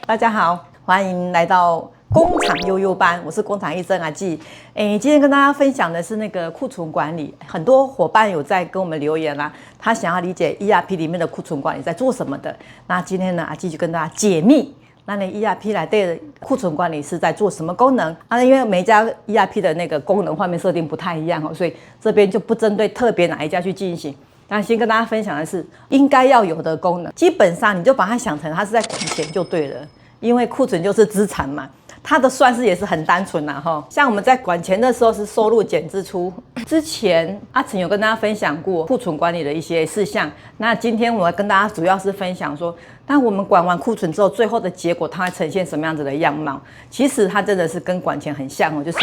大家好，欢迎来到工厂悠悠班，我是工厂医生阿纪。今天跟大家分享的是那个库存管理，很多伙伴有在跟我们留言啦，他想要理解 ERP 里面的库存管理在做什么的。那今天呢，阿纪就跟大家解密。那你 ERP 来的库存管理是在做什么功能？因为每一家 ERP 的那个功能画面设定不太一样，所以这边就不针对特别哪一家去进行。但先跟大家分享的是应该要有的功能，基本上你就把它想成它是在管钱就对了，因为库存就是资产嘛。它的算式也是很单纯啦齁，像我们在管钱的时候是收入减支出。之前阿成有跟大家分享过库存管理的一些事项，那今天我要跟大家主要是分享说，当我们管完库存之后，最后的结果它会呈现什么样子的样貌？其实它真的是跟管钱很像哦，就是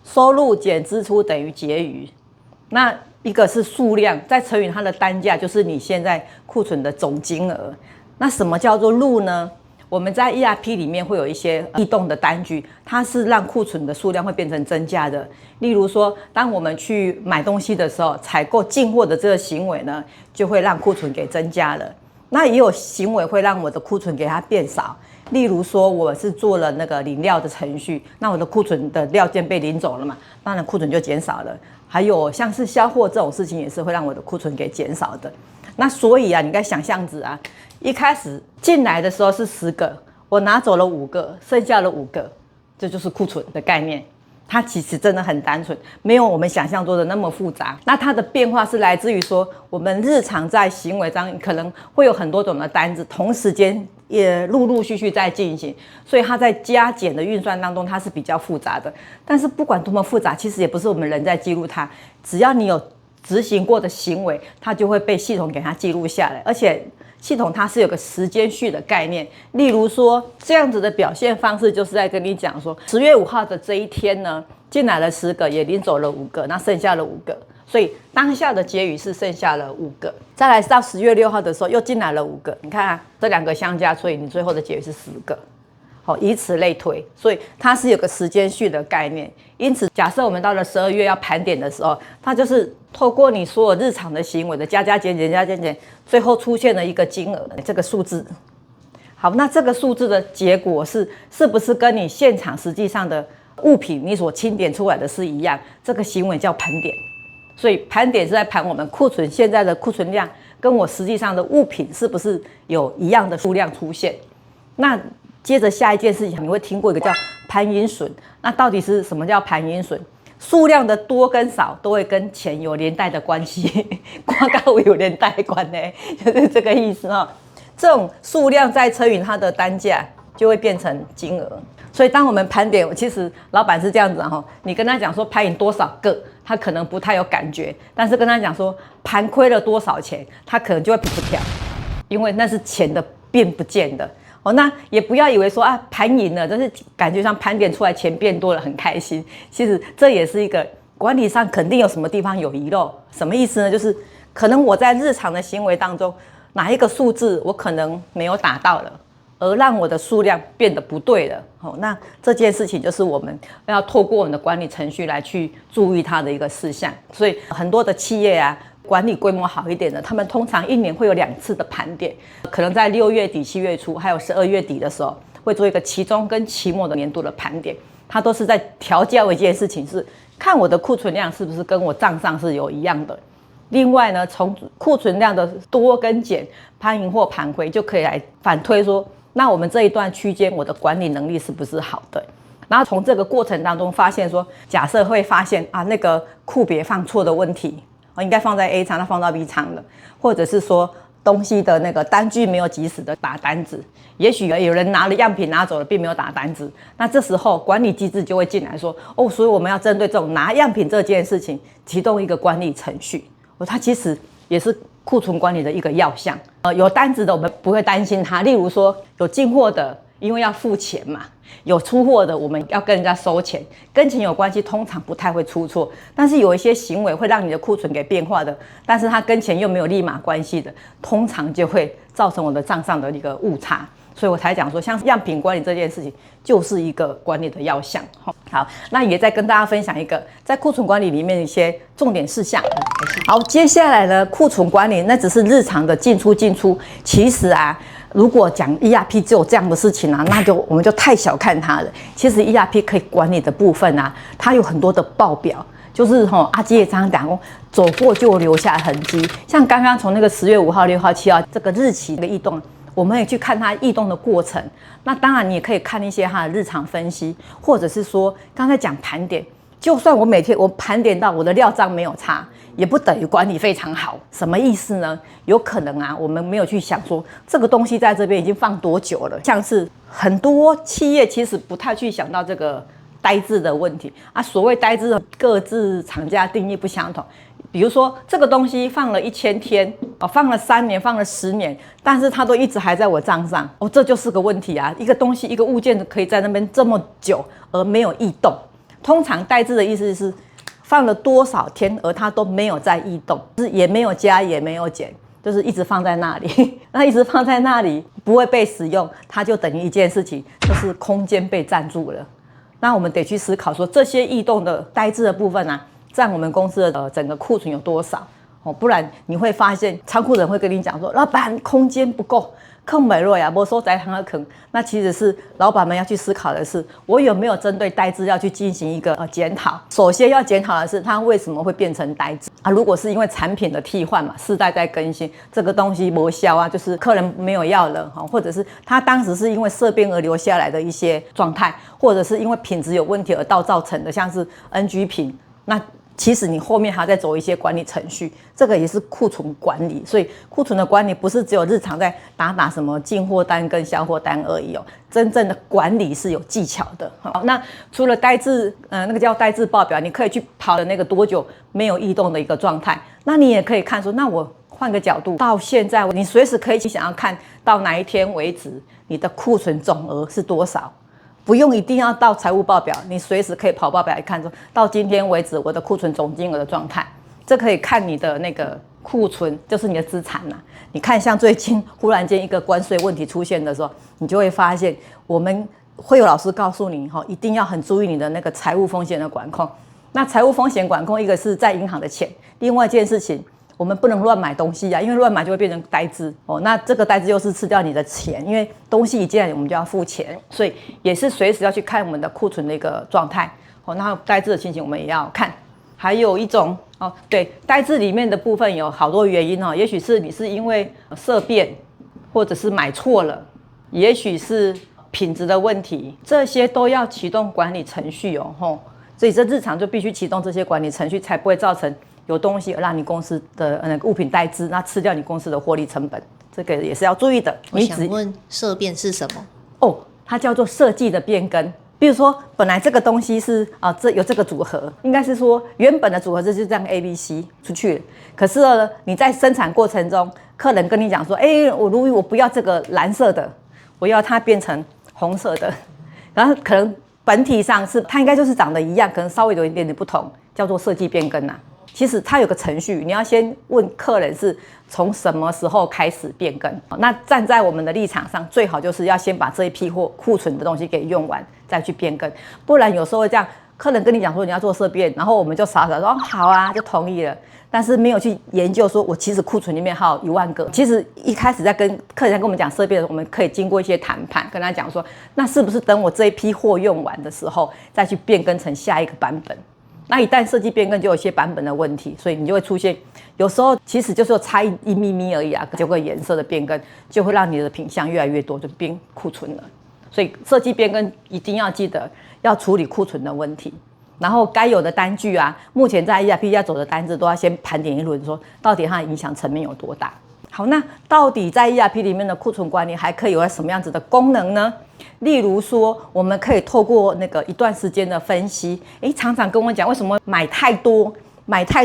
收入减支出等于结余。那一个是数量，再乘以它的单价，就是你现在库存的总金额。那什么叫做入呢？我们在 ERP 里面会有一些异动的单据，它是让库存的数量会变成增加的。例如说，当我们去买东西的时候，采购进货的这个行为呢，就会让库存给增加了。那也有行为会让我的库存给它变少。例如说，我是做了那个领料的程序，那我的库存的料件被领走了嘛，当然库存就减少了。还有像是销货这种事情，也是会让我的库存给减少的。那所以啊，你应该想象子啊，一开始进来的时候是10个，我拿走了5个，剩下了5个，这就是库存的概念。它其实真的很单纯，没有我们想象中的那么复杂。那它的变化是来自于说，我们日常在行为上可能会有很多种的单子，同时间也陆续在进行，所以它在加减的运算当中，它是比较复杂的。但是不管多么复杂，其实也不是我们人在记录它，只要你有执行过的行为，它就会被系统给它记录下来，而且系统它是有个时间序的概念。例如说，这样子的表现方式就是在跟你讲说，10月5号的这一天呢，进来了10个，也领走了5个，那剩下了5个，所以当下的结余是剩下了5个。再来到10月6号的时候，又进来了5个，你看啊，这2个相加，所以你最后的结余是10个。好，以此类推，所以它是有个时间序的概念。因此，假设我们到了12月要盘点的时候，它就是透过你所有日常的行为的加减，最后出现了一个金额，这个数字。好，那这个数字的结果是不是跟你现场实际上的物品你所清点出来的是一样？这个行为叫盘点。所以盘点是在盘我们库存现在的库存量跟我实际上的物品是不是有一样的数量出现？那接着下一件事情，你会听过一个叫盘盈损。那到底是什么叫盘盈损？数量的多跟少都会跟钱有连带的关系，广告有连带关呢，就是这个意思哈。这种数量再乘以它的单价，就会变成金额。所以当我们盘点，其实老板是这样子哈，你跟他讲说盘赢多少个，他可能不太有感觉，但是跟他讲说盘亏了多少钱，他可能就会噗噗跳，因为那是钱的变不见的。那也不要以为说啊盘赢了，但是感觉上盘点出来钱变多了很开心。其实这也是一个管理上肯定有什么地方有遗漏。什么意思呢？就是可能我在日常的行为当中，哪一个数字我可能没有达到了，而让我的数量变得不对了。那这件事情就是我们要透过我们的管理程序来去注意它的一个事项。所以很多的企业啊，管理规模好一点的，他们通常1年会有2次的盘点，可能在6月底、7月初，还有12月底的时候，会做一个期中跟期末的年度的盘点。它都是在调校一件事情，是看我的库存量是不是跟我账上是有一样的。另外呢，从库存量的多跟减、盘赢或盘亏，就可以来反推说，那我们这一段区间我的管理能力是不是好的？然后从这个过程当中发现说，假设会发现啊，那个库别放错的问题。应该放在 A 仓，它放到 B 仓了，或者是说东西的那个单据没有及时的打单子，也许有人拿了样品拿走了，并没有打单子，那这时候管理机制就会进来说，所以我们要针对这种拿样品这件事情，启动一个管理程序。它其实也是库存管理的一个要项。有单子的我们不会担心它，例如说有进货的，因为要付钱嘛，有出货的，我们要跟人家收钱，跟钱有关系，通常不太会出错。但是有一些行为会让你的库存给变化的，但是它跟钱又没有立马关系的，通常就会造成我的账上的一个误差。所以我才讲说，像样品管理这件事情，就是一个管理的要项。好，那也再跟大家分享一个在库存管理里面的一些重点事项。好，接下来呢，库存管理那只是日常的进出。其实啊，如果讲 ERP 只有这样的事情啊，我们就太小看它了。其实 ERP 可以管理的部分啊，它有很多的报表。就是阿基也常常讲走过就留下痕迹。像刚刚从那个10月5号、6号、7号这个日期的异动，我们也去看它异动的过程。那当然你也可以看一些它的日常分析，或者是说刚才讲盘点，就算我每天我盘点到我的料账没有差，也不等于管理非常好。什么意思呢？有可能啊，我们没有去想说这个东西在这边已经放多久了。像是很多企业其实不太去想到这个呆滞的问题啊。所谓呆滞，各自厂家定义不相同。比如说这个东西放了1000天，放了3年，放了10年，但是它都一直还在我账上，这就是个问题啊。一个东西，一个物件可以在那边这么久而没有异动。通常呆滞的意思是放了多少天，而它都没有在异动，就是也没有加也没有减，就是一直放在那里。那一直放在那里不会被使用，它就等于一件事情，就是空间被占住了。那我们得去思考说，这些异动的呆滞的部分啊，占我们公司的整个库存有多少？不然你会发现仓库人会跟你讲说，老板空间不够，坑没落呀，没收在行的坑。那其实是老板们要去思考的是，我有没有针对呆滞要去进行一个检讨？首先要检讨的是，它为什么会变成呆滞啊？如果是因为产品的替换嘛，世代在更新，这个东西没销啊，就是客人没有要了，或者是他当时是因为色变而留下来的一些状态，或者是因为品质有问题而造成的，像是 NG 品，那其实你后面还要再走一些管理程序，这个也是库存管理。所以库存的管理不是只有日常在打什么进货单跟销货单而已哦，真正的管理是有技巧的。好，那除了呆滞，那个叫呆滞报表，你可以去跑的那个多久没有异动的一个状态。那你也可以看说，那我换个角度，到现在你随时可以想要看到哪一天为止，你的库存总额是多少。不用一定要到财务报表，你随时可以跑报表来看说，到今天为止我的库存总金额的状态，这可以看你的那个库存，就是你的资产呐。你看，像最近忽然间一个关税问题出现的时候，你就会发现，我们会有老师告诉你，一定要很注意你的那个财务风险的管控。那财务风险管控，一个是在银行的钱，另外一件事情，我们不能乱买东西啊，因为乱买就会变成呆滞哦。那这个呆滞又是吃掉你的钱，因为东西一进来我们就要付钱，所以也是随时要去看我们的库存的一个状态哦。那呆滞的情形我们也要看。还有一种对，呆滞里面的部分有好多原因哦，也许是你是因为色变，或者是买错了，也许是品质的问题，这些都要启动管理程序哦。所以这日常就必须启动这些管理程序，才不会造成有东西而让你公司的那个物品呆滞，那吃掉你公司的获利成本，这个也是要注意的。我想问色变是什么？它叫做设计的变更。比如说，本来这个东西是有这个组合，应该是说原本的组合就是这样 A、B、C 出去了。可是呢，你在生产过程中，客人跟你讲说，我不要这个蓝色的，我要它变成红色的，然后可能本体上是它应该就是长得一样，可能稍微有一点点不同，叫做设计变更啊。其实它有个程序，你要先问客人是从什么时候开始变更。那站在我们的立场上，最好就是要先把这一批货库存的东西给用完，再去变更。不然有时候会这样，客人跟你讲说你要做色变，然后我们就傻傻说好啊，就同意了。但是没有去研究说，我其实库存里面还有1万个。其实一开始在跟客人跟我们讲色变的时候，我们可以经过一些谈判，跟他讲说，那是不是等我这一批货用完的时候，再去变更成下一个版本？那一旦设计变更，就有一些版本的问题，所以你就会出现，有时候其实就是差一咪咪而已啊，就个颜色的变更，就会让你的品项越来越多，就变库存了。所以设计变更一定要记得要处理库存的问题，然后该有的单据啊，目前在 ERP 要走的单子都要先盘点一轮，说到底它的影响层面有多大。好，那到底在 ERP 里面的库存管理还可以有什么样子的功能呢？例如说，我们可以透过那个一段时间的分析，常常跟我讲为什么买太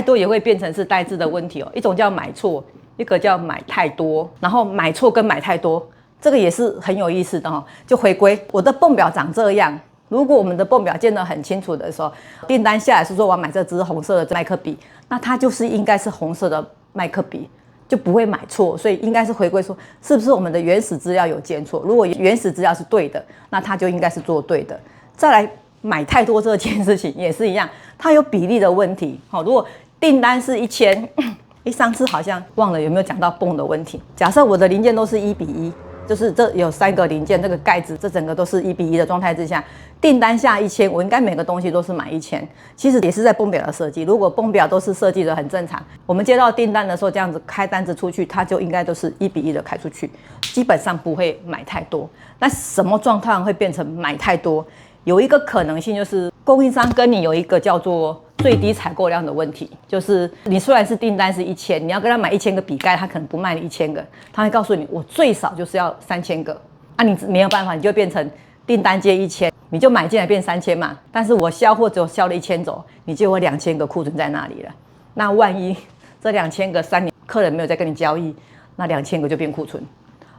多也会变成是呆滞的问题哦。一种叫买错，一个叫买太多，然后买错跟买太多这个也是很有意思的哈。就回归我的泵表长这样，如果我们的泵表见得很清楚的时候，订单下来是说我要买这支红色的麦克笔，那它就是应该是红色的麦克笔，就不会买错。所以应该是回归说，是不是我们的原始资料有见错？如果原始资料是对的，那它就应该是做对的。再来买太多这件事情也是一样，它有比例的问题。如果订单是1000，上次好像忘了有没有讲到泵的问题。假设我的零件都是1:1，就是这有3个零件，这个盖子这整个都是1:1的状态之下，订单下1000，我应该每个东西都是买1000。其实也是在泵表的设计，如果泵表都是设计的很正常，我们接到订单的时候这样子开单子出去，它就应该都是1:1的开出去，基本上不会买太多。那什么状况会变成买太多？有一个可能性就是供应商跟你有一个叫做最低采购量的问题，就是你虽然是订单是1000，你要跟他买1000个笔盖，他可能不卖你1000个，他会告诉你我最少就是要3000个啊，你没有办法，你就变成订单接1000，你就买进来变3000嘛，但是我销货只有销了1000走，你就有2000个库存在那里了。那万一这2000个3年客人没有再跟你交易，那2000个就变库存，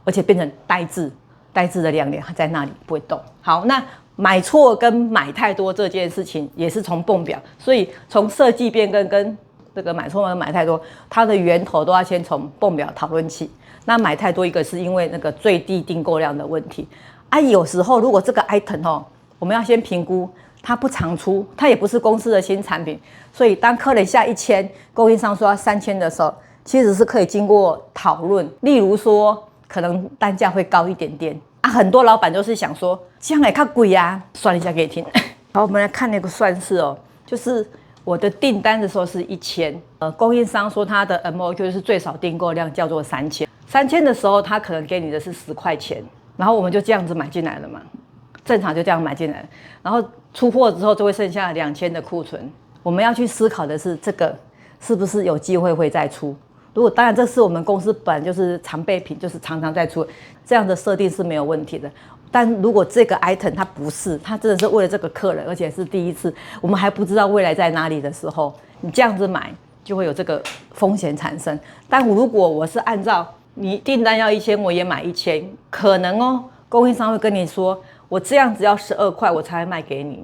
而且变成呆滞的量在那里不会动。好，那买错跟买太多这件事情也是从泵表，所以从设计变更跟这个买错跟买太多，它的源头都要先从泵表讨论起。那买太多一个是因为那个最低订购量的问题啊，有时候如果这个 item 我们要先评估它不常出，它也不是公司的新产品，所以当客人下1000，供应商说要3000的时候，其实是可以经过讨论，例如说可能单价会高一点点。很多老板就是想说这样也较贵啊，算一下给你听。好，我们来看那个算式就是我的订单的时候是1000，供应商说他的 MOQ 是最少订购量叫做3000的时候，他可能给你的是10块钱，然后我们就这样子买进来了嘛，正常就这样买进来了，然后出货之后就会剩下2000的库存。我们要去思考的是这个是不是有机会会再出。如果当然这是我们公司本就是常备品，就是常常在出，这样的设定是没有问题的。但如果这个 item 它不是，它真的是为了这个客人，而且是第一次，我们还不知道未来在哪里的时候，你这样子买就会有这个风险产生。但如果我是按照你订单要1000，我也买1000，可能供应商会跟你说，我这样子要12块我才会卖给你，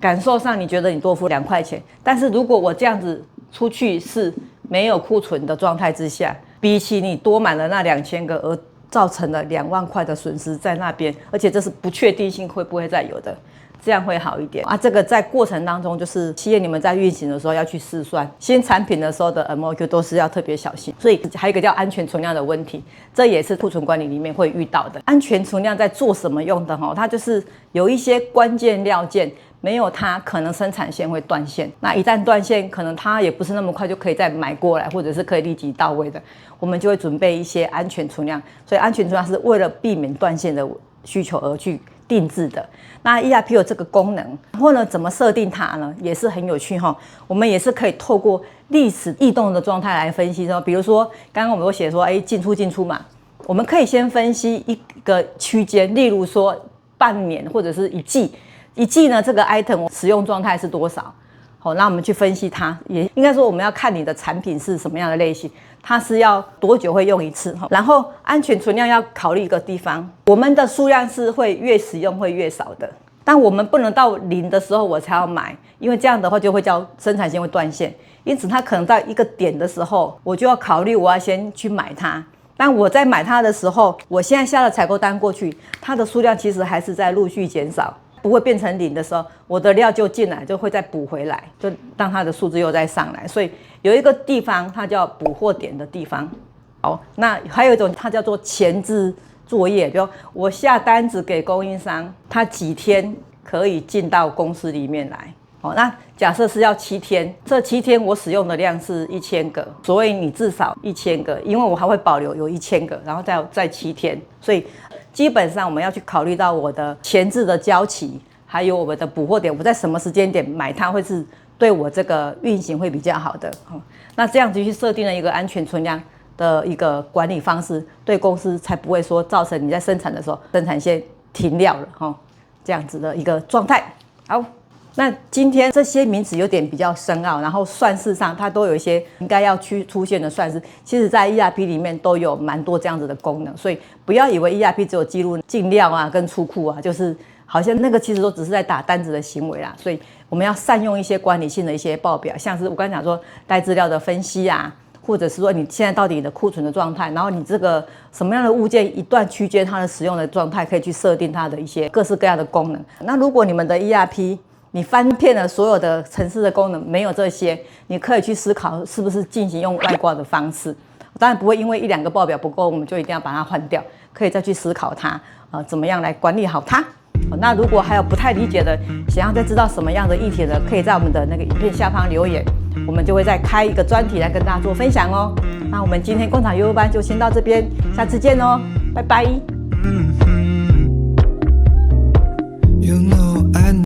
感受上你觉得你多付2块钱，但是如果我这样子出去是没有库存的状态之下，比起你多买了那2000个而造成了2万块的损失在那边，而且这是不确定性会不会再有的，这样会好一点啊。这个在过程当中，就是企业你们在运行的时候要去试算，新产品的时候的 MOQ 都是要特别小心。所以还有一个叫安全存量的问题，这也是库存管理里面会遇到的。安全存量在做什么用的它就是有一些关键料件。没有它，可能生产线会断线。那一旦断线，可能它也不是那么快就可以再买过来，或者是可以立即到位的。我们就会准备一些安全存量，所以安全存量是为了避免断线的需求而去定制的。那 ERP 有这个功能，然后呢，怎么设定它呢？也是很有趣我们也是可以透过历史异动的状态来分析。比如说，刚刚我们有写说，进出嘛，我们可以先分析一个区间，例如说半年或者是一季呢，这个 item 使用状态是多少？好，那我们去分析它，也应该说我们要看你的产品是什么样的类型，它是要多久会用一次。然后安全存量要考虑一个地方，我们的数量是会越使用会越少的，但我们不能到0的时候我才要买，因为这样的话就会叫生产线会断线，因此它可能到一个点的时候，我就要考虑我要先去买它。但我在买它的时候，我现在下了采购单过去，它的数量其实还是在陆续减少。不会变成0的时候，我的料就进来，就会再补回来，就让它的数字又再上来。所以有一个地方它叫补货点的地方。好，那还有一种它叫做前置作业，比如我下单子给供应商，它几天可以进到公司里面来。好，那假设是要7天，这7天我使用的量是1000个，所以你至少1000个，因为我还会保留有1000个，然后再7天，所以基本上我们要去考虑到我的前置的交期，还有我们的补货点，我在什么时间点买它会是对我这个运行会比较好的。那这样子去设定了一个安全存量的一个管理方式，对公司才不会说造成你在生产的时候生产线停掉了这样子的一个状态。好，那今天这些名词有点比较深奥，然后算式上它都有一些应该要出现的算式，其实在 ERP 里面都有蛮多这样子的功能，所以不要以为 ERP 只有记录进料啊跟出库啊，就是好像那个其实都只是在打单子的行为啦，所以我们要善用一些管理性的一些报表，像是我刚才讲说带资料的分析啊，或者是说你现在到底你的库存的状态，然后你这个什么样的物件一段区间它的使用的状态，可以去设定它的一些各式各样的功能。那如果你们的 ERP 你翻遍了所有的程式的功能，没有这些，你可以去思考是不是进行用外挂的方式。当然不会因为1-2个报表不够，我们就一定要把它换掉，可以再去思考它，怎么样来管理好它。那如果还有不太理解的，想要再知道什么样的议题的，可以在我们的那个影片下方留言，我们就会再开一个专题来跟大家做分享哦。那我们今天工厂悠悠班就先到这边，下次见哦，拜拜。